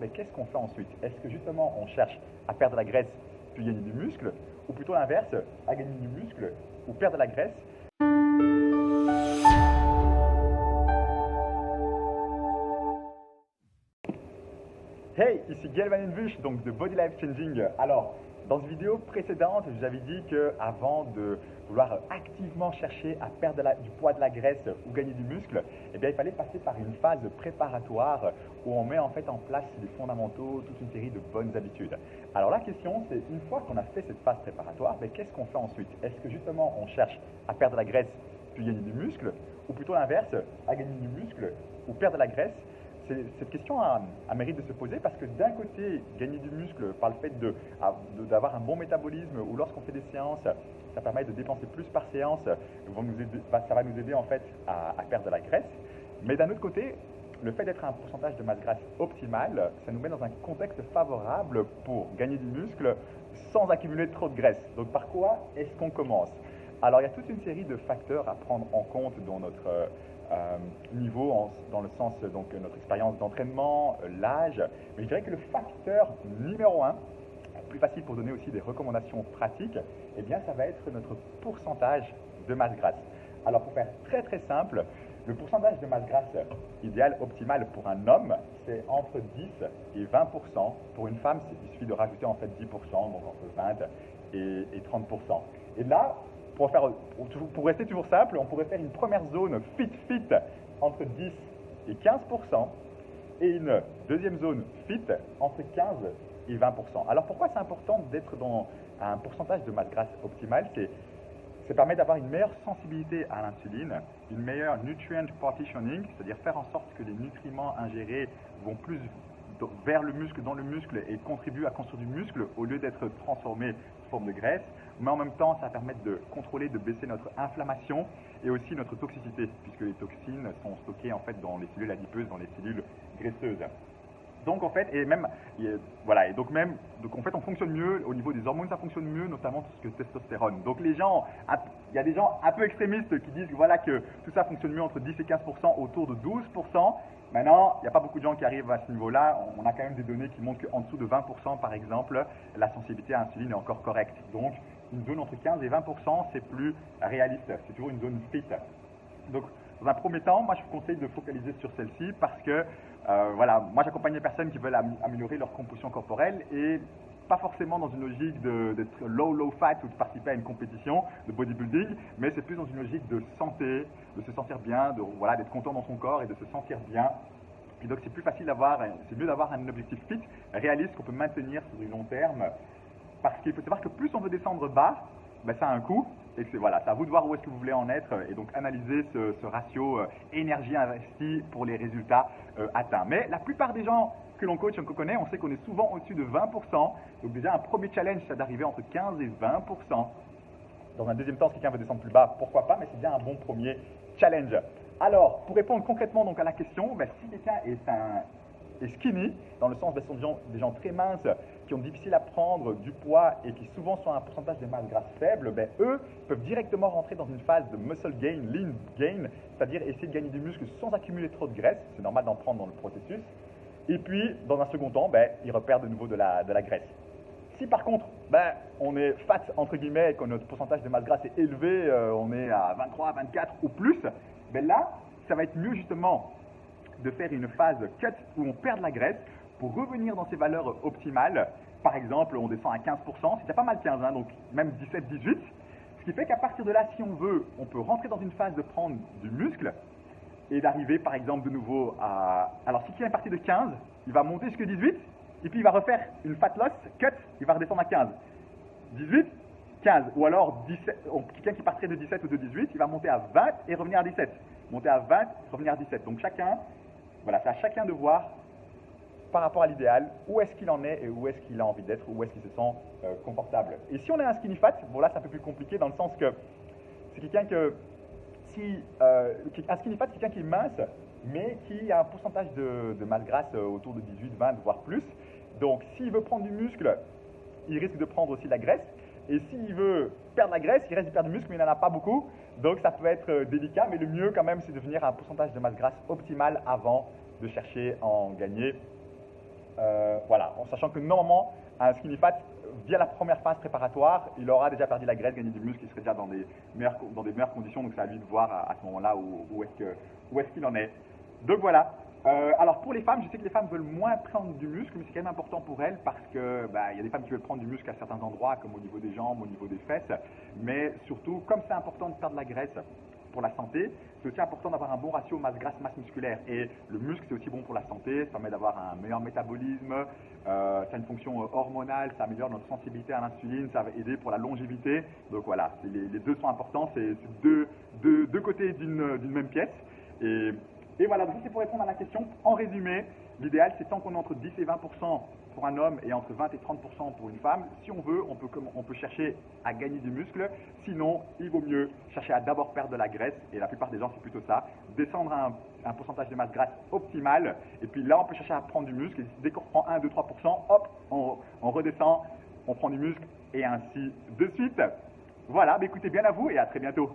Mais qu'est-ce qu'on fait ensuite? Est-ce que justement on cherche à perdre de la graisse puis gagner du muscle, ou plutôt l'inverse, à gagner du muscle ou perdre de la graisse? Hey, ici Gaël Van Envush, donc de Body Life Changing. Alors, dans une vidéo précédente, je vous avais dit qu'avant de vouloir activement chercher à perdre du poids, de la graisse ou gagner du muscle, eh bien, il fallait passer par une phase préparatoire où on met en fait en place les fondamentaux, toute une série de bonnes habitudes. Alors la question, c'est une fois qu'on a fait cette phase préparatoire, ben, qu'est-ce qu'on fait ensuite? Est-ce que justement on cherche à perdre de la graisse puis gagner du muscle, ou plutôt l'inverse, à gagner du muscle ou perdre de la graisse? Cette question a mérite de se poser parce que d'un côté, gagner du muscle par le fait d'avoir un bon métabolisme ou lorsqu'on fait des séances, ça permet de dépenser plus par séance, ça va nous aider en fait à perdre de la graisse. Mais d'un autre côté, le fait d'être à un pourcentage de masse grasse optimal, ça nous met dans un contexte favorable pour gagner du muscle sans accumuler trop de graisse. Donc par quoi est-ce qu'on commence? Alors il y a toute une série de facteurs à prendre en compte dans notre niveau, dans le sens donc notre expérience d'entraînement, l'âge. Mais je dirais que le facteur numéro un, plus facile pour donner aussi des recommandations pratiques, eh bien ça va être notre pourcentage de masse grasse. Alors pour faire très très simple, le pourcentage de masse grasse idéal, optimal pour un homme, c'est entre 10 et 20%. Pour une femme, il suffit de rajouter en fait 10%, donc entre 20 et 30%. Et là, pour rester toujours simple, on pourrait faire une première zone fit entre 10 et 15% et une deuxième zone fit entre 15 et 20%. Alors pourquoi c'est important d'être dans un pourcentage de masse grasse optimale? Ça permet d'avoir une meilleure sensibilité à l'insuline, une meilleure nutrient partitioning, c'est-à-dire faire en sorte que les nutriments ingérés vont plus vers le muscle, dans le muscle, et contribuent à construire du muscle au lieu d'être transformés sous forme de graisse. Mais en même temps, ça va permettre de contrôler, de baisser notre inflammation et aussi notre toxicité, puisque les toxines sont stockées en fait dans les cellules adipeuses, dans les cellules graisseuses. Donc en fait, donc en fait, on fonctionne mieux au niveau des hormones, ça fonctionne mieux, notamment tout ce que testostérone. Donc il y a des gens un peu extrémistes qui disent que tout ça fonctionne mieux entre 10 et 15%, autour de 12%. Maintenant, il n'y a pas beaucoup de gens qui arrivent à ce niveau-là. On a quand même des données qui montrent qu'en dessous de 20%, par exemple, la sensibilité à l'insuline est encore correcte. Donc une zone entre 15 et 20%, c'est plus réaliste. C'est toujours une zone fit. Donc dans un premier temps, moi je vous conseille de focaliser sur celle-ci parce que moi j'accompagne les personnes qui veulent améliorer leur composition corporelle et pas forcément dans une logique d'être low fat ou de participer à une compétition de bodybuilding, mais c'est plus dans une logique de santé, de se sentir bien, d'être content dans son corps et de se sentir bien. Et donc c'est plus facile c'est mieux d'avoir un objectif fit, réaliste, qu'on peut maintenir sur du long terme, parce qu'il faut savoir que plus on veut descendre bas, ça a un coût, et que c'est à vous de voir où est-ce que vous voulez en être, et donc analyser ce ratio énergie investie pour les résultats atteints. Mais la plupart des gens que l'on coach, qu'on connaît, on sait qu'on est souvent au-dessus de 20%, donc déjà un premier challenge, c'est d'arriver entre 15 et 20%. Dans un deuxième temps, si quelqu'un veut descendre plus bas, pourquoi pas, mais c'est bien un bon premier challenge. Alors, pour répondre concrètement donc à la question, si quelqu'un est skinny, dans le sens ce sont des gens très minces, qui ont difficile à prendre du poids et qui souvent sont à un pourcentage de masse grasse faible, eux peuvent directement rentrer dans une phase de muscle gain, lean gain, c'est-à-dire essayer de gagner du muscle sans accumuler trop de graisse, c'est normal d'en prendre dans le processus, et puis dans un second temps, ils repèrent de nouveau de la graisse. Si par contre, on est fat entre guillemets et que notre pourcentage de masse grasse est élevé, on est à 23, 24 ou plus, là, ça va être mieux justement de faire une phase cut où on perd de la graisse pour revenir dans ses valeurs optimales. Par exemple, on descend à 15%, c'était pas mal 15, donc même 17, 18. Ce qui fait qu'à partir de là, si on veut, on peut rentrer dans une phase de prendre du muscle et d'arriver par exemple de nouveau à... Alors si quelqu'un est parti de 15, il va monter jusqu'à 18, et puis il va refaire une fat loss, cut, il va redescendre à 15. 18, 15, ou alors 17, quelqu'un qui partirait de 17 ou de 18, il va monter à 20 et revenir à 17. Monter à 20, revenir à 17. Donc c'est à chacun de voir par rapport à l'idéal, où est-ce qu'il en est et où est-ce qu'il a envie d'être, où est-ce qu'il se sent confortable. Et si on est un skinny fat, là c'est un peu plus compliqué dans le sens que c'est quelqu'un un skinny fat, c'est quelqu'un qui est mince, mais qui a un pourcentage de masse grasse autour de 18, 20, voire plus. Donc s'il veut prendre du muscle, il risque de prendre aussi de la graisse. Et s'il veut perdre la graisse, il reste de perdre du muscle, mais il n'en a pas beaucoup. Donc ça peut être délicat, mais le mieux quand même, c'est de venir à un pourcentage de masse grasse optimal avant de chercher à en gagner voilà, en sachant que normalement, un skinny fat, via la première phase préparatoire, il aura déjà perdu la graisse, gagné du muscle, il serait déjà dans des meilleures conditions. Donc c'est à lui de voir à ce moment-là où est-ce qu'il en est. Donc voilà. Alors pour les femmes, je sais que les femmes veulent moins prendre du muscle, mais c'est quand même important pour elles parce que il y a des femmes qui veulent prendre du muscle à certains endroits, comme au niveau des jambes, au niveau des fesses. Mais surtout, comme c'est important de perdre de la graisse pour la santé, c'est aussi important d'avoir un bon ratio masse grasse, masse musculaire. Et le muscle, c'est aussi bon pour la santé, ça permet d'avoir un meilleur métabolisme, ça a une fonction hormonale, ça améliore notre sensibilité à l'insuline, ça va aider pour la longévité. Donc voilà, les deux sont importants, c'est deux côtés d'une même pièce. Et voilà, donc ça c'est pour répondre à la question. En résumé, l'idéal c'est tant qu'on est entre 10 et 20% pour un homme et entre 20 et 30% pour une femme. Si on veut, on peut chercher à gagner du muscle. Sinon, il vaut mieux chercher à d'abord perdre de la graisse. Et la plupart des gens, c'est plutôt ça. Descendre à un pourcentage de masse grasse optimal. Et puis là, on peut chercher à prendre du muscle. Et dès qu'on reprend 1, 2, 3%, hop, on redescend, on prend du muscle et ainsi de suite. Voilà, écoutez bien à vous et à très bientôt.